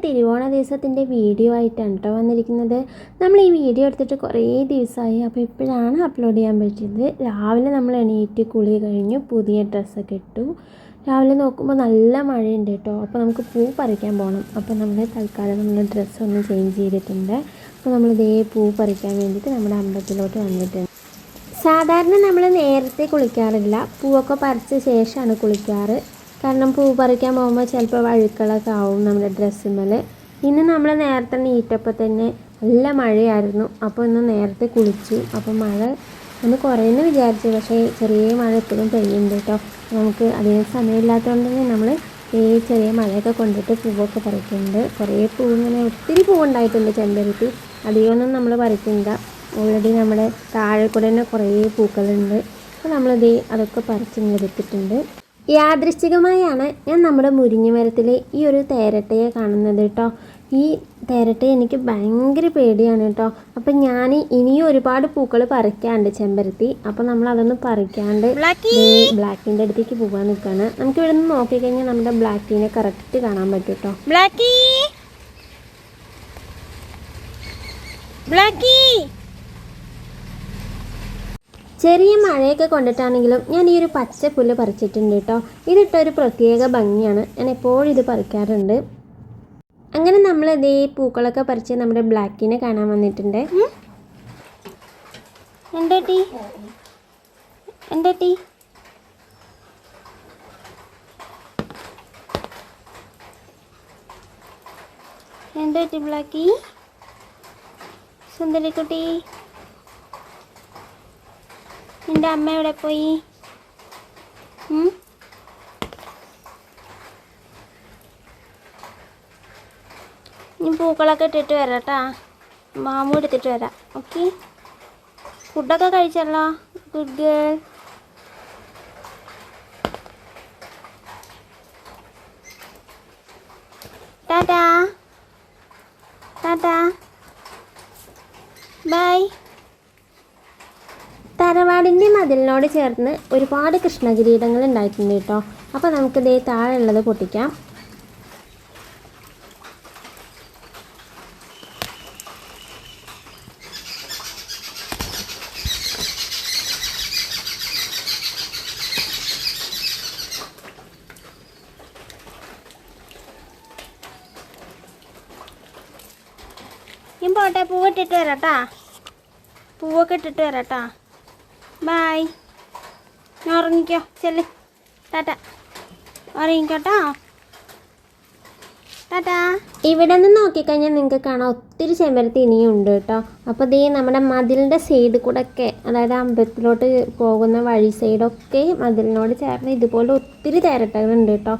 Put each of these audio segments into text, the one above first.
തിരുവോണ ദിവസത്തിൻ്റെ വീഡിയോ ആയിട്ടാണ് കേട്ടോ വന്നിരിക്കുന്നത്. നമ്മൾ ഈ വീഡിയോ എടുത്തിട്ട് കുറേ ദിവസമായി, അപ്പോൾ ഇപ്പോഴാണ് അപ്ലോഡ് ചെയ്യാൻ പറ്റിയത്. രാവിലെ നമ്മൾ എണീറ്റ് കുളി കഴിഞ്ഞു, പുതിയ ഡ്രസ്സൊക്കെ ഇട്ടു. രാവിലെ നോക്കുമ്പോൾ നല്ല മഴയുണ്ട് കേട്ടോ. അപ്പോൾ നമുക്ക് പൂ പറിക്കാൻ പോകണം. അപ്പോൾ നമ്മൾ തൽക്കാലം നമ്മൾ ഡ്രസ്സൊന്ന് ചേഞ്ച് ചെയ്തിട്ടുണ്ട്. അപ്പോൾ നമ്മളിതേ പൂ പറിക്കാൻ വേണ്ടിയിട്ട് നമ്മുടെ അമ്പലത്തിലോട്ട് വന്നിട്ടുണ്ട്. സാധാരണ നമ്മൾ നേരത്തെ കുളിക്കാറില്ല, പൂവൊക്കെ പറിച്ച ശേഷമാണ് കുളിക്കാറ്. കാരണം പൂ പറിക്കാൻ പോകുമ്പോൾ ചിലപ്പോൾ വഴുക്കളൊക്കെ ആവും നമ്മുടെ ഡ്രസ്സിന്മേൽ. ഇന്ന് നമ്മൾ നേരത്തെ നീറ്റപ്പോൾ തന്നെ നല്ല മഴയായിരുന്നു. അപ്പോൾ ഇന്ന് നേരത്തെ കുളിച്ചു. അപ്പോൾ മഴ ഒന്ന് കുറേയെന്ന് വിചാരിച്ചു, പക്ഷേ ചെറിയ മഴ എപ്പോഴും പെയ്യുന്നുണ്ട് കേട്ടോ. നമുക്ക് അതിന് സമയമില്ലാത്തതുകൊണ്ട് തന്നെ നമ്മൾ ഈ ചെറിയ മഴയൊക്കെ കൊണ്ടിട്ട് പൂവൊക്കെ പറിക്കുന്നുണ്ട്. കുറേ പൂ ഇങ്ങനെ ഒത്തിരി പൂവുണ്ടായിട്ടുണ്ട് ചെമ്പരത്തി. അധികമൊന്നും നമ്മൾ പറിക്കുന്നില്ല. ഓൾറെഡി നമ്മുടെ താഴെ കൂടെ തന്നെ കുറേ പൂക്കളുണ്ട്. അപ്പോൾ നമ്മളിത് അതൊക്കെ പറിച്ചെടുത്തിട്ടുണ്ട്. യാദൃശ്ചികമായാണ് ഞാൻ നമ്മുടെ മുരിങ്ങ മരത്തിൽ ഈ ഒരു തേരട്ടയെ കാണുന്നത് കേട്ടോ. ഈ തേരട്ടയെ എനിക്ക് ഭയങ്കര പേടിയാണ് കേട്ടോ. അപ്പം ഞാൻ ഇനിയും ഒരുപാട് പൂക്കൾ പറിക്കാണ്ട് ചെമ്പരത്തി. അപ്പം നമ്മൾ അതൊന്ന് പറിക്കാണ്ട് ബ്ലാക്കിൻ്റെ അടുത്തേക്ക് പോകാൻ നിൽക്കുകയാണ്. നമുക്ക് ഇവിടെ നിന്ന് നോക്കിക്കഴിഞ്ഞാൽ നമ്മുടെ ബ്ലാക്കിനെ കറക്റ്റ് കാണാൻ പറ്റും കേട്ടോ. ചെറിയ മഴയൊക്കെ കൊണ്ടിട്ടാണെങ്കിലും ഞാൻ ഈ ഒരു പച്ച പുല്ല് പറിച്ചിട്ടുണ്ട് കേട്ടോ. ഇതിട്ടൊരു പ്രത്യേക ഭംഗിയാണ്. ഞാൻ എപ്പോഴും ഇത് പറിക്കാറുണ്ട്. അങ്ങനെ നമ്മൾ ഇതേ പൂക്കളൊക്കെ പറിച്ച് നമ്മുടെ ബ്ലാക്കിനെ കാണാൻ വന്നിട്ടുണ്ട്. എന്താ ബ്ലാക്കി, സുന്ദരിക്കുട്ടി, നിൻ്റെ അമ്മ എവിടെ പോയി? ഇനി പൂക്കളൊക്കെ ഇട്ടിട്ട് വരാം കേട്ടാ. മാമു എടുത്തിട്ട് വരാം. ഓക്കെ, ഫുഡൊക്കെ കഴിച്ചല്ലോ. Good girl. Tata tata bye. തറവാടിൻ്റെ മതിലിനോട് ചേർന്ന് ഒരുപാട് കൃഷ്ണകിരീടങ്ങൾ ഉണ്ടായിട്ടുണ്ട് കേട്ടോ. അപ്പോൾ നമുക്കിതേ താഴെ ഉള്ളത് പൊട്ടിക്കാം. ഞാൻ പോട്ടെ, പൂവിട്ടിട്ട് വരാട്ടാ. പൂവൊക്കെ ഇട്ടിട്ട് വരാട്ടാ. ബൈ. ഞാൻ ഉറങ്ങിക്കോ. ചെല്ല്. ടാറ്റ. ഉറങ്ങിക്കോട്ടോ. ടാറ്റാ. ഇവിടെ നിന്ന് നോക്കിക്കഴിഞ്ഞാൽ നിങ്ങൾക്ക് കാണാം ഒത്തിരി ചെമ്പരത്തി ഇനിയും ഉണ്ട് കേട്ടോ. അപ്പോൾ ഇതേ നമ്മുടെ മതിലിൻ്റെ സൈഡ് കൂടെ ഒക്കെ, അതായത് അമ്പലത്തിലോട്ട് പോകുന്ന വഴി സൈഡൊക്കെ മതിലിനോട് ചേർന്ന് ഇതുപോലെ ഒത്തിരി തേരട്ടകളുണ്ട് കേട്ടോ.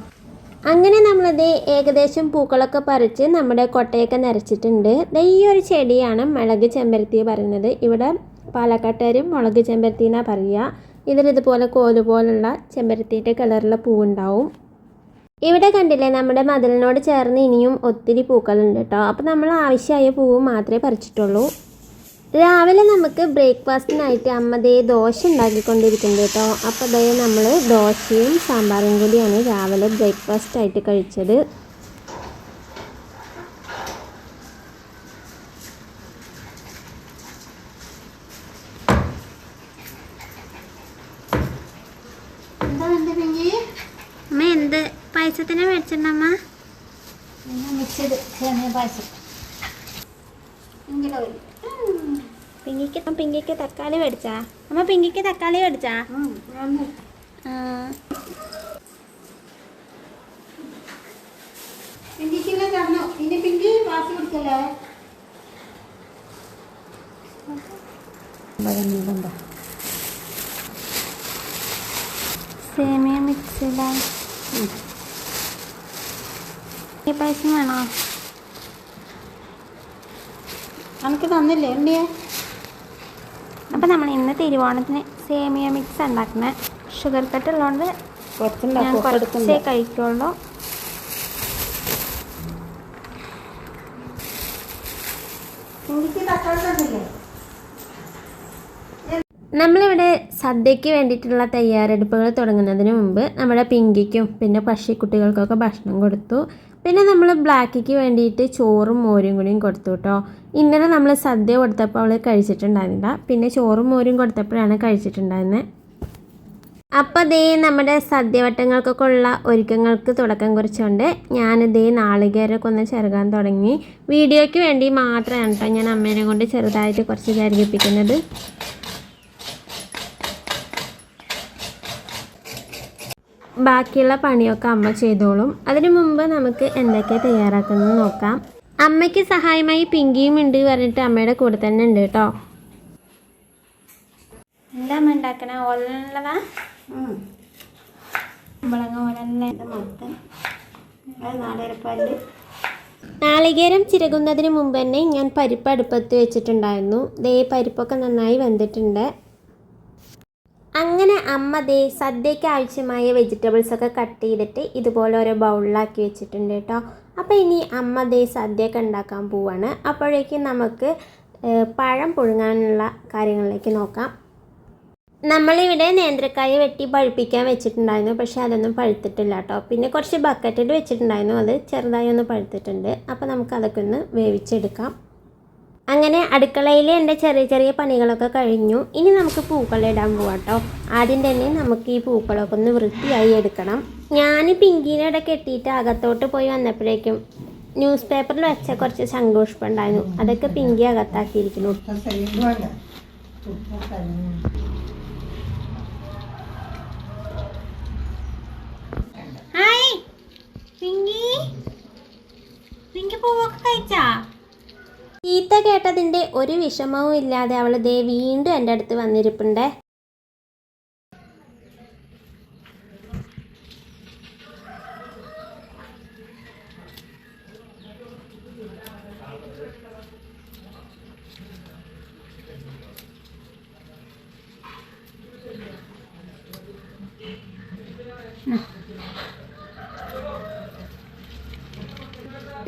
അങ്ങനെ നമ്മളിത് ഏകദേശം പൂക്കളൊക്കെ പറിച്ച് നമ്മുടെ കൊട്ടയൊക്കെ നിറച്ചിട്ടുണ്ട്. ഈ ഒരു ചെടിയാണ് മുളക് ചെമ്പരത്തി പറയുന്നത്. ഇവിടെ പാലക്കാട്ടുകാരും മുളക് ചെമ്പരത്തി എന്നാണ് പറയുക. ഇതിലിതുപോലെ കോല് പോലുള്ള ചെമ്പരത്തിയുടെ കളറുള്ള പൂവുണ്ടാവും. ഇവിടെ കണ്ടില്ലേ, നമ്മുടെ മതിലിനോട് ചേർന്ന് ഇനിയും ഒത്തിരി പൂക്കളുണ്ട് കേട്ടോ. അപ്പോൾ നമ്മൾ ആവശ്യമായ പൂവ് മാത്രമേ പറിച്ചിട്ടുള്ളൂ. രാവിലെ നമുക്ക് ബ്രേക്ക്ഫാസ്റ്റിനായിട്ട് അമ്മ ദോശ ഉണ്ടാക്കിക്കൊണ്ടിരിക്കുന്നുണ്ട് കേട്ടോ. അപ്പോൾ നമ്മൾ ദോശയും സാമ്പാറും കൂടിയാണ് രാവിലെ ബ്രേക്ക്ഫാസ്റ്റായിട്ട് കഴിച്ചത്. അമ്മ എന്ത് പായസത്തിനെ മേടിച്ചിട്ടുണ്ടമ്മ? പിങ്കിക്ക് തക്കാളി മേടിച്ചാ അമ്മ? പിങ്കിക്ക് തക്കാളി മേടിച്ചാ? സേമിയ മിക്സില ഈ പായസം വേണോ? എനിക്ക് തന്നില്ലേ ഉണ്ടിയെ? അപ്പം നമ്മൾ ഇന്ന് തിരുവോണത്തിന് സേമിയ മിക്സ് ഉണ്ടാക്കുന്നത്. ഷുഗർ കട്ട് ഉള്ളതുകൊണ്ട് ഞാൻ കുറച്ചേ കഴിക്കുള്ളൂ. നമ്മളിവിടെ സദ്യയ്ക്ക് വേണ്ടിയിട്ടുള്ള തയ്യാറെടുപ്പുകൾ തുടങ്ങുന്നതിന് മുമ്പ് നമ്മുടെ പിങ്കിക്കും പിന്നെ പശിക്കുട്ടികൾക്കൊക്കെ ഭക്ഷണം കൊടുത്തു. പിന്നെ നമ്മൾ ബ്ലാക്കിക്ക് വേണ്ടിയിട്ട് ചോറും മോരും കൂടിയും കൊടുത്തു കേട്ടോ. ഇന്നലെ നമ്മൾ സദ്യ കൊടുത്തപ്പോൾ അവൾ കഴിച്ചിട്ടുണ്ടായിരുന്നില്ല. പിന്നെ ചോറും മോരും കൊടുത്തപ്പോഴാണ് കഴിച്ചിട്ടുണ്ടായിരുന്നത്. അപ്പോൾ ദേ നമ്മുടെ സദ്യവട്ടങ്ങൾക്കൊക്കെ ഉള്ള ഒരുക്കങ്ങൾക്ക് തുടക്കം കുറിച്ചുകൊണ്ട് ഞാനിതേ നാളികേരമൊക്കെ ഒന്ന് ചെറുകാൻ തുടങ്ങി. വീഡിയോയ്ക്ക് വേണ്ടി മാത്രമാണ് കേട്ടോ ഞാൻ അമ്മേനെ കൊണ്ട് ചെറുതായിട്ട് കുറച്ച് ചെറുകിപ്പിക്കുന്നത്. ബാക്കിയുള്ള പണിയൊക്കെ അമ്മ ചെയ്തോളും. അതിനു മുമ്പ് നമുക്ക് എന്തൊക്കെ തയ്യാറാക്കുന്നത് നോക്കാം. അമ്മയ്ക്ക് സഹായമായി പിങ്കിയും ഉണ്ട് പറഞ്ഞിട്ട് അമ്മയുടെ കൂടെ തന്നെ ഉണ്ട് കേട്ടോ. എന്താ അമ്മ ഉണ്ടാക്കണ? ഓലനുള്ളതാ? നാളികേരം ചിരകുന്നതിന് മുമ്പ് തന്നെ ഞാൻ പരിപ്പ് അടുപ്പത്ത് വെച്ചിട്ടുണ്ടായിരുന്നു. ദേ പരിപ്പൊക്കെ നന്നായി വെന്തിട്ടുണ്ട്. അങ്ങനെ അമ്മ ദേ സദ്യയ്ക്ക് ആവശ്യമായ വെജിറ്റബിൾസൊക്കെ കട്ട് ചെയ്തിട്ട് ഇതുപോലെ ഓരോ ബൗളിലാക്കി വെച്ചിട്ടുണ്ട് കേട്ടോ. അപ്പോൾ ഇനി അമ്മ ദേ സദ്യയൊക്കെ ഉണ്ടാക്കാൻ പോവാണ്. അപ്പോഴേക്കും നമുക്ക് പഴം പുഴുങ്ങാനുള്ള കാര്യങ്ങളിലേക്ക് നോക്കാം. നമ്മളിവിടെ നേന്ത്രക്കായ വെട്ടി പഴുപ്പിക്കാൻ വെച്ചിട്ടുണ്ടായിരുന്നു. പക്ഷേ അതൊന്നും പഴുത്തിട്ടില്ല കേട്ടോ. പിന്നെ കുറച്ച് ബക്കറ്റിൽ വെച്ചിട്ടുണ്ടായിരുന്നു, അത് ചെറുതായി ഒന്ന് പഴുത്തിട്ടുണ്ട്. അപ്പോൾ നമുക്കതൊക്കെ ഒന്ന് വേവിച്ചെടുക്കാം. അങ്ങനെ അടുക്കളയിൽ എൻ്റെ ചെറിയ ചെറിയ പണികളൊക്കെ കഴിഞ്ഞു. ഇനി നമുക്ക് പൂക്കളിടാൻ പോവാം കേട്ടോ. ആദ്യം തന്നെ നമുക്ക് ഈ പൂക്കളൊക്കെ ഒന്ന് വൃത്തിയായി എടുക്കണം. ഞാൻ പിങ്കീനെ കെട്ടിയിട്ട് അകത്തോട്ട് പോയി വന്നപ്പോഴേക്കും ന്യൂസ് പേപ്പറിൽ വെച്ച കുറച്ച് ശംഖുപുഷ്പം ഉണ്ടായിരുന്നു. അതൊക്കെ പിങ്കി അകത്താക്കിയിരിക്കുന്നു. ഹായ് പിങ്കി, പിങ്കി പൂവൊക്കെ കഴിച്ചാ? ചീത്ത കേട്ടതിൻ്റെ ഒരു വിഷമവും ഇല്ലാതെ അവൾ ദേ വീണ്ടും എൻ്റെ അടുത്ത് വന്നിരിപ്പുണ്ടേ.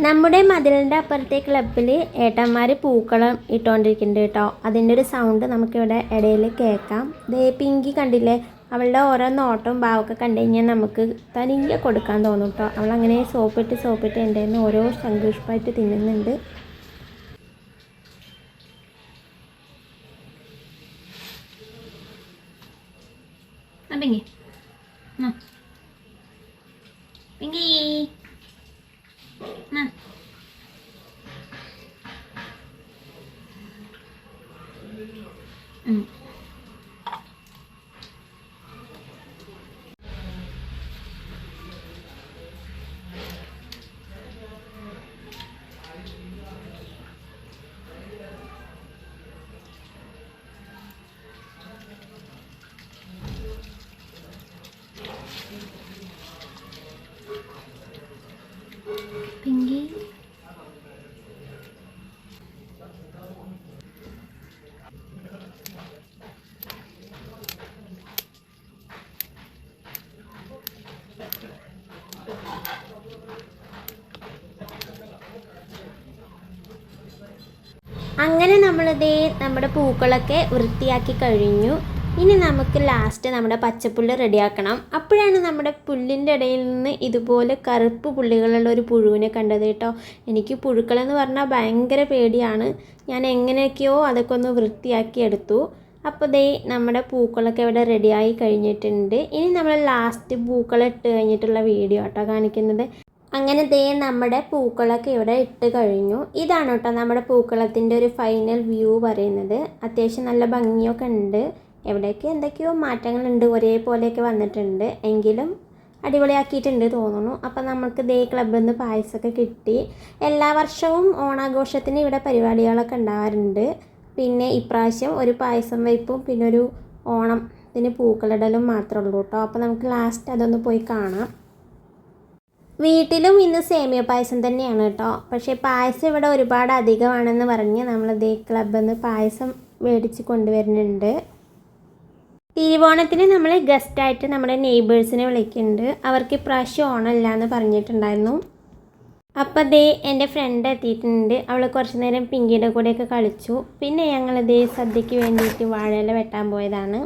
നമ്മുടെ മതിലിൻ്റെ അപ്പുറത്തെ ക്ലബ്ബിൽ ഏട്ടന്മാർ പൂക്കളം ഇട്ടുകൊണ്ടിരിക്കുന്നുണ്ട് കേട്ടോ. അതിൻ്റെ ഒരു സൗണ്ട് നമുക്കിവിടെ ഇടയിൽ കേൾക്കാം. ദേ പിങ്കി കണ്ടില്ലേ, അവളുടെ ഓരോ നോട്ടവും ഭാവമൊക്കെ കണ്ടു കഴിഞ്ഞാൽ നമുക്ക് തനിയെ കൊടുക്കാൻ തോന്നും കേട്ടോ. അവളങ്ങനെ സോപ്പിട്ട് എൻ്റെ നിന്ന് ഓരോ ശംഖുപുഷ്പമായിട്ട് തിന്നുന്നുണ്ട്. പിങ്കി പിങ്കി പിങ്കി അങ്ങനെ നമ്മളിതേ നമ്മുടെ പൂക്കളൊക്കെ വൃത്തിയാക്കി കഴിഞ്ഞു. ഇനി നമുക്ക് ലാസ്റ്റ് നമ്മുടെ പച്ചപ്പുല്ല് റെഡിയാക്കണം. അപ്പോഴാണ് നമ്മുടെ പുല്ലിൻ്റെ ഇടയിൽ നിന്ന് ഇതുപോലെ കറുപ്പ് പുള്ളികളുള്ള ഒരു പുഴുവിനെ കണ്ടത് കേട്ടോ. എനിക്ക് പുഴുക്കളെന്ന് പറഞ്ഞാൽ ഭയങ്കര പേടിയാണ്. ഞാൻ എങ്ങനെയൊക്കെയോ അതൊക്കെ ഒന്ന് വൃത്തിയാക്കി എടുത്തു. അപ്പോൾ ദേ നമ്മുടെ പൂക്കളൊക്കെ ഇവിടെ റെഡിയായി കഴിഞ്ഞിട്ടുണ്ട്. ഇനി നമ്മൾ ലാസ്റ്റ് പൂക്കളിട്ട് കഴിഞ്ഞിട്ടുള്ള വീഡിയോ കേട്ടോ കാണിക്കുന്നത്. അങ്ങനെ ദേ നമ്മുടെ പൂക്കളൊക്കെ ഇവിടെ ഇട്ട് കഴിഞ്ഞു. ഇതാണ് കേട്ടോ നമ്മുടെ പൂക്കളത്തിൻ്റെ ഒരു ഫൈനൽ വ്യൂ പറയുന്നത്. അത്യാവശ്യം നല്ല ഭംഗിയൊക്കെ ഉണ്ട്. എവിടെയൊക്കെ എന്തൊക്കെയോ മാറ്റങ്ങളുണ്ട്, ഒരേപോലെയൊക്കെ വന്നിട്ടുണ്ട്, എങ്കിലും അടിപൊളിയാക്കിയിട്ടുണ്ട് തോന്നുന്നു. അപ്പോൾ നമുക്ക് ദേ ക്ലബ്ബിൽ നിന്ന് പായസമൊക്കെ കിട്ടി. എല്ലാ വർഷവും ഓണാഘോഷത്തിന് ഇവിടെ പരിപാടികളൊക്കെ ഉണ്ടാവാറുണ്ട്. പിന്നെ ഇപ്രാവശ്യം ഒരു പായസം വയ്പ്പും പിന്നെ ഒരു ഓണത്തിന് പൂക്കളിടലും മാത്രമേ ഉള്ളൂ കേട്ടോ. അപ്പോൾ നമുക്ക് ലാസ്റ്റ് അതൊന്ന് പോയി കാണാം. വീട്ടിലും ഇന്ന് സേമിയ പായസം തന്നെയാണ് കേട്ടോ. പക്ഷേ പായസം ഇവിടെ ഒരുപാട് അധികമാണെന്ന് പറഞ്ഞ് നമ്മൾ ദേ ക്ലബ്ബിൽ നിന്ന് പായസം മേടിച്ച് കൊണ്ടുവരുന്നുണ്ട്. തിരുവോണത്തിന് നമ്മൾ ഗസ്റ്റായിട്ട് നമ്മുടെ നെയ്ബേഴ്സിനെ വിളിക്കുന്നുണ്ട്. അവർക്ക് ഇപ്രാവശ്യം ഓണമില്ല എന്ന് പറഞ്ഞിട്ടുണ്ടായിരുന്നു. അപ്പോൾ ദേ എൻ്റെ ഫ്രണ്ട് എത്തിയിട്ടുണ്ട്. അവൾ കുറച്ച് നേരം പിങ്കിയുടെ കൂടെയൊക്കെ കളിച്ചു. പിന്നെ ഞങ്ങൾ ദേ സദ്യയ്ക്ക് വേണ്ടിയിട്ട് വാഴയില വെട്ടാൻ പോയതാണ്.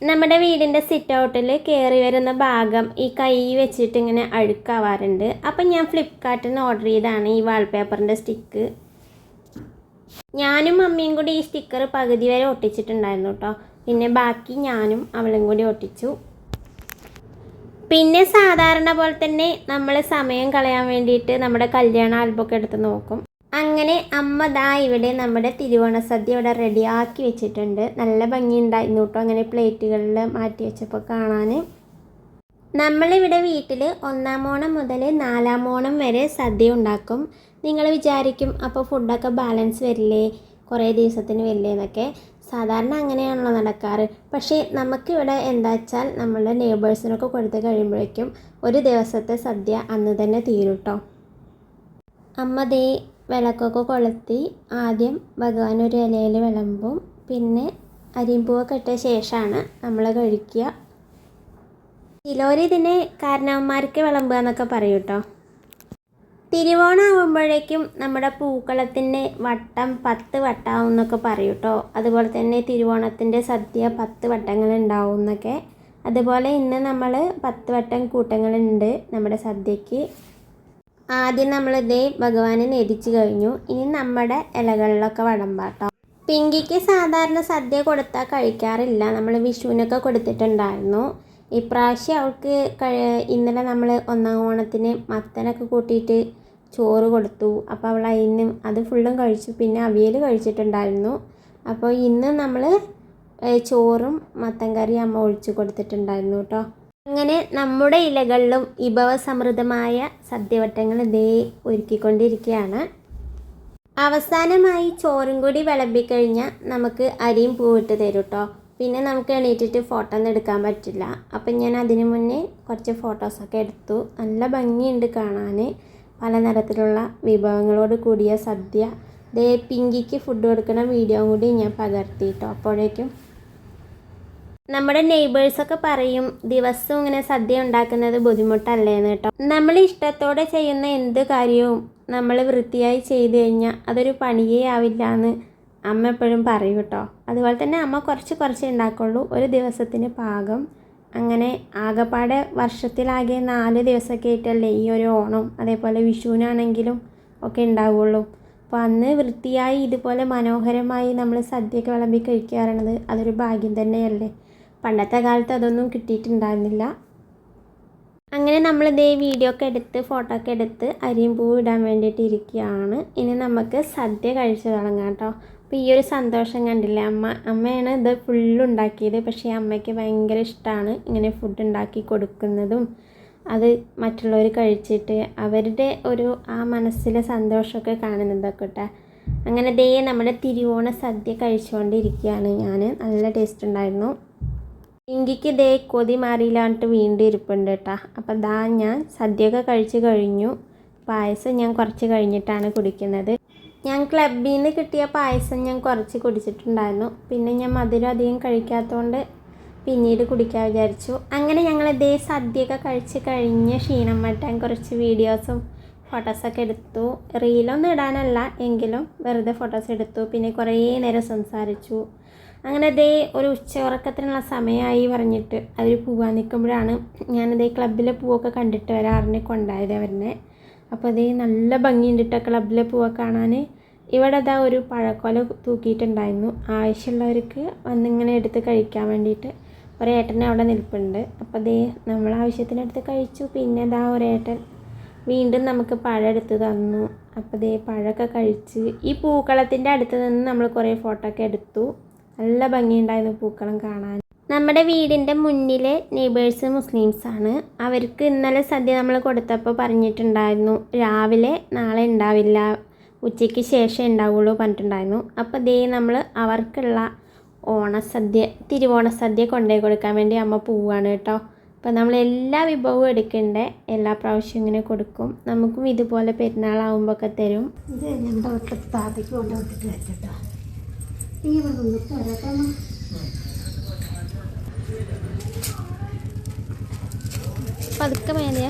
നമ്മുടെ വീടിൻ്റെ സിറ്റ് ഔട്ടിൽ കയറി വരുന്ന ഭാഗം ഈ കൈ വെച്ചിട്ട് ഇങ്ങനെ അഴുക്കാവാറുണ്ട്. അപ്പം ഞാൻ ഫ്ലിപ്കാർട്ടിൽ നിന്ന് ഓർഡർ ചെയ്തതാണ് ഈ വാൾപേപ്പറിൻ്റെ സ്റ്റിക്ക്. ഞാനും മമ്മിയും കൂടി ഈ സ്റ്റിക്കർ പകുതി വരെ ഒട്ടിച്ചിട്ടുണ്ടായിരുന്നു കേട്ടോ. പിന്നെ ബാക്കി ഞാനും അവളും കൂടി ഒട്ടിച്ചു. പിന്നെ സാധാരണ പോലെ തന്നെ നമ്മൾ സമയം കളയാൻ വേണ്ടിയിട്ട് നമ്മുടെ കല്യാണ ആൽബമൊക്കെ എടുത്ത് നോക്കും. അങ്ങനെ അമ്മ ദാ ഇവിടെ നമ്മുടെ തിരുവോണ സദ്യ ഇവിടെ റെഡിയാക്കി വെച്ചിട്ടുണ്ട്. നല്ല ഭംഗിയുണ്ടായിരുന്നു കേട്ടോ അങ്ങനെ പ്ലേറ്റുകളിൽ മാറ്റി വെച്ചപ്പോൾ കാണാൻ. നമ്മളിവിടെ വീട്ടിൽ 1-ാം ഓണം മുതൽ 4-ാം ഓണം വരെ സദ്യ ഉണ്ടാക്കും. നിങ്ങൾ വിചാരിക്കും അപ്പോൾ ഫുഡൊക്കെ ബാലൻസ് വരില്ലേ, കുറേ ദിവസത്തിന് വരില്ലേ എന്നൊക്കെ. സാധാരണ അങ്ങനെയാണല്ലോ നടക്കാറ്. പക്ഷേ നമുക്കിവിടെ എന്താ വെച്ചാൽ നമ്മളുടെ നെയ്ബേഴ്സിനൊക്കെ കൊടുത്ത് കഴിയുമ്പോഴേക്കും ഒരു ദിവസത്തെ സദ്യ അന്ന് തന്നെ തീരും കേട്ടോ. അമ്മ ദേ വിളക്കൊക്കെ കൊളുത്തി ആദ്യം ഭഗവാൻ ഒരു ഇലയിൽ വിളമ്പും. പിന്നെ അരിമ്പൂവൊക്കെ ഇട്ട ശേഷമാണ് നമ്മൾ കഴിക്കുക. ചിലവരിതിനെ കാരണവന്മാർക്ക് വിളമ്പുക എന്നൊക്കെ പറയും കേട്ടോ. തിരുവോണം ആകുമ്പോഴേക്കും നമ്മുടെ പൂക്കളത്തിൻ്റെ വട്ടം 10 വട്ടമാവും എന്നൊക്കെ പറയും കേട്ടോ. അതുപോലെ തന്നെ തിരുവോണത്തിൻ്റെ സദ്യ 10 വട്ടങ്ങളുണ്ടാവും എന്നൊക്കെ. അതുപോലെ ഇന്ന് നമ്മൾ 10 വട്ടം കൂട്ടങ്ങളുണ്ട് നമ്മുടെ സദ്യക്ക്. ആദ്യം നമ്മളിതേ ഭഗവാനെ നേദിച്ചു കഴിഞ്ഞു. ഇനി നമ്മുടെ ഇലകളിലൊക്കെ വിളമ്പാട്ടോ. പിങ്കിക്ക് സാധാരണ സദ്യ കൊടുത്താൽ കഴിക്കാറില്ല. നമ്മൾ വിഷുവിനൊക്കെ കൊടുത്തിട്ടുണ്ടായിരുന്നു. ഇപ്രാവശ്യം അവൾക്ക് ഇന്നലെ നമ്മൾ 1-ാം ഓണത്തിന് മത്തനൊക്കെ കൂട്ടിയിട്ട് ചോറ് കൊടുത്തു. അപ്പോൾ അവൾ അതിന് അത് ഫുള്ളും കഴിച്ചു. പിന്നെ അവിയൽ കഴിച്ചിട്ടുണ്ടായിരുന്നു. അപ്പോൾ ഇന്ന് നമ്മൾ ചോറും മത്തൻ കറി അമ്മ ഒഴിച്ചു കൊടുത്തിട്ടുണ്ടായിരുന്നു കേട്ടോ. അങ്ങനെ നമ്മുടെ ഇലകളിലും വിഭവസമൃദ്ധമായ സദ്യവട്ടങ്ങൾ ഇതേ ഒരുക്കിക്കൊണ്ടിരിക്കുകയാണ്. അവസാനമായി ചോറും കൂടി വിളമ്പിക്കഴിഞ്ഞാൽ നമുക്ക് അരിയും പൂവിട്ട് തരും കേട്ടോ. പിന്നെ നമുക്ക് എണീറ്റിട്ട് ഫോട്ടോ ഒന്നും എടുക്കാൻ പറ്റില്ല. അപ്പം ഞാൻ അതിന് മുന്നേ കുറച്ച് ഫോട്ടോസൊക്കെ എടുത്തു. നല്ല ഭംഗിയുണ്ട് കാണാൻ. പല നിറത്തിലുള്ള വിഭവങ്ങളോട് കൂടിയ സദ്യ. ദേ പിങ്കിക്ക് ഫുഡ് കൊടുക്കുന്ന വീഡിയോ കൂടി ഞാൻ പകർത്തി കേട്ടോ. അപ്പോഴേക്കും നമ്മുടെ നെയ്ബേഴ്സൊക്കെ പറയും ദിവസവും ഇങ്ങനെ സദ്യ ഉണ്ടാക്കുന്നത് ബുദ്ധിമുട്ടല്ലേന്ന് കേട്ടോ. നമ്മൾ ഇഷ്ടത്തോടെ ചെയ്യുന്ന എന്ത് കാര്യവും നമ്മൾ വൃത്തിയായി ചെയ്ത് കഴിഞ്ഞാൽ അതൊരു പണിയേ ആവില്ല എന്ന് അമ്മ എപ്പോഴും പറയും കേട്ടോ. അതുപോലെ തന്നെ അമ്മ കുറച്ച് ഉണ്ടാക്കുള്ളൂ, ഒരു ദിവസത്തിന് പാകം. അങ്ങനെ ആകെപ്പാടെ വർഷത്തിലാകെ 4 ദിവസമൊക്കെ ആയിട്ടല്ലേ ഈ ഒരു ഓണം അതേപോലെ വിഷുവിനാണെങ്കിലും ഒക്കെ ഉണ്ടാവുള്ളൂ. അപ്പോൾ അന്ന് വൃത്തിയായി ഇതുപോലെ മനോഹരമായി നമ്മൾ സദ്യയൊക്കെ വിളമ്പി കഴിക്കാറുള്ളത് അതൊരു ഭാഗ്യം തന്നെയല്ലേ. പണ്ടത്തെ കാലത്ത് അതൊന്നും കിട്ടിയിട്ടുണ്ടായിരുന്നില്ല. അങ്ങനെ നമ്മളിതേ വീഡിയോ ഒക്കെ എടുത്ത് ഫോട്ടോ ഒക്കെ എടുത്ത് അരിയും പൂവ് ഇടാൻ വേണ്ടിയിട്ട് ഇരിക്കുകയാണ്. ഇനി നമുക്ക് സദ്യ കഴിച്ച് തുടങ്ങാം കേട്ടോ. അപ്പോൾ ഈ ഒരു സന്തോഷം കണ്ടില്ലേ, അമ്മയാണ് ഇത് ഫുള്ളുണ്ടാക്കിയത്. പക്ഷേ അമ്മയ്ക്ക് ഭയങ്കര ഇഷ്ടമാണ് ഇങ്ങനെ ഫുഡ് ഉണ്ടാക്കി കൊടുക്കുന്നതും അത് മറ്റുള്ളവർ കഴിച്ചിട്ട് അവരുടെ ഒരു ആ മനസ്സിലെ സന്തോഷമൊക്കെ കാണുന്നതൊക്കെ കേട്ടോ. അങ്ങനെ ദേ നമ്മുടെ തിരുവോണ സദ്യ കഴിച്ചുകൊണ്ടിരിക്കുകയാണ് ഞാൻ. നല്ല ടേസ്റ്റ് ഉണ്ടായിരുന്നു. പിങ്കിക്ക് ദേ കൊതി മാറിയില്ലാണ്ട് വീണ്ടും ഇരിപ്പുണ്ട് കേട്ടോ. അപ്പോൾ ദാ ഞാൻ സദ്യയൊക്കെ കഴിച്ച് കഴിഞ്ഞു. പായസം ഞാൻ കുറച്ച് കഴിഞ്ഞിട്ടാണ് കുടിക്കുന്നത്. ഞാൻ ക്ലബ്ബിൽ നിന്ന് കിട്ടിയ പായസം ഞാൻ കുറച്ച് കുടിച്ചിട്ടുണ്ടായിരുന്നു. പിന്നെ ഞാൻ മധുരം അധികം കഴിക്കാത്തതുകൊണ്ട് പിന്നീട് കുടിക്കാൻ വിചാരിച്ചു. അങ്ങനെ ഞങ്ങൾ ഇതേ സദ്യയൊക്കെ കഴിച്ച് കഴിഞ്ഞ് ക്ഷീണം മാറ്റാൻ കുറച്ച് വീഡിയോസും ഫോട്ടോസൊക്കെ എടുത്തു. റീലൊന്നും ഇടാനല്ല എങ്കിലും വെറുതെ ഫോട്ടോസ് എടുത്തു. പിന്നെ കുറേ നേരം സംസാരിച്ചു. അങ്ങനെ ദേ ഒരു ഉച്ചയുറക്കത്തിനുള്ള സമയമായി പറഞ്ഞിട്ട് അവർ പോകാൻ നിൽക്കുമ്പോഴാണ് ഞാനിതേ ക്ലബ്ബിലെ പൂവൊക്കെ കണ്ടിട്ട് വരാറിനെ കൊണ്ടായത് അവരെ. അപ്പോൾ അതേ നല്ല ഭംഗിയുണ്ട് കേട്ടോ ക്ലബ്ബിലെ പൂവൊക്കെ കാണാൻ. ഇവിടെ അതാ ഒരു പഴക്കൊല തൂക്കിയിട്ടുണ്ടായിരുന്നു. ആവശ്യമുള്ളവർക്ക് വന്നിങ്ങനെ എടുത്ത് കഴിക്കാൻ വേണ്ടിയിട്ട് ഒരേട്ടൻ അവിടെ നിൽപ്പുണ്ട്. അപ്പോൾ അതേ നമ്മൾ ആവശ്യത്തിനെടുത്ത് കഴിച്ചു. പിന്നെ ഇതാ ഒരേട്ടൻ വീണ്ടും നമുക്ക് പഴം എടുത്ത് തന്നു. അപ്പോൾ അതേ പഴമൊക്കെ കഴിച്ച് ഈ പൂക്കളത്തിൻ്റെ അടുത്ത് നിന്ന് നമ്മൾ കുറേ ഫോട്ടോ ഒക്കെ എടുത്തു. നല്ല ഭംഗിയുണ്ടായിരുന്നു പൂക്കളം കാണാൻ. നമ്മുടെ വീടിൻ്റെ മുന്നിലെ നെയ്ബേഴ്സ് മുസ്ലിംസാണ്. അവർക്ക് ഇന്നലെ സദ്യ നമ്മൾ കൊടുത്തപ്പോൾ പറഞ്ഞിട്ടുണ്ടായിരുന്നു രാവിലെ നാളെ ഉണ്ടാവില്ല, ഉച്ചയ്ക്ക് ശേഷം ഉണ്ടാവുള്ളൂ പറഞ്ഞിട്ടുണ്ടായിരുന്നു. അപ്പോൾ ദേ നമ്മൾ അവർക്കുള്ള ഓണസദ്യ തിരുവോണസദ്യ കൊണ്ടുപോയി കൊടുക്കാൻ വേണ്ടി അമ്മ പോവുകയാണ് കേട്ടോ. അപ്പോൾ നമ്മൾ എല്ലാ വിഭവവും എടുക്കണ്ടേ, എല്ലാ പ്രാവശ്യവും ഇങ്ങനെ കൊടുക്കും. നമുക്കും ഇതുപോലെ പെരുന്നാളാവുമ്പോൾ ഒക്കെ തരും. ഇത് ഞങ്ങളുടെ വീട്ടിൽ താത്തയ്ക്ക് കൊണ്ടുവന്നിട്ട് വെച്ചിട്ടോ. ഈ വന്നിട്ട് വരട്ടെ. പതുക്കെ മേലെയാ.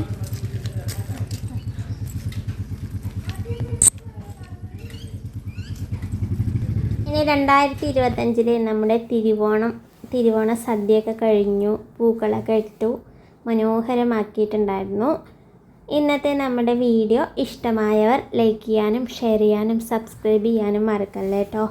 ഇനി 2025 നമ്മുടെ തിരുവോണ സദ്യയൊക്കെ കഴിഞ്ഞു, പൂക്കളൊക്കെ ഇട്ടു മനോഹരമാക്കിയിട്ടുണ്ടായിരുന്നു. ഇന്നത്തെ നമ്മുടെ വീഡിയോ ഇഷ്ടമായവർ ലൈക്ക് ചെയ്യാനും ഷെയർ ചെയ്യാനും സബ്സ്ക്രൈബ് ചെയ്യാനും മറക്കല്ലേ കേട്ടോ.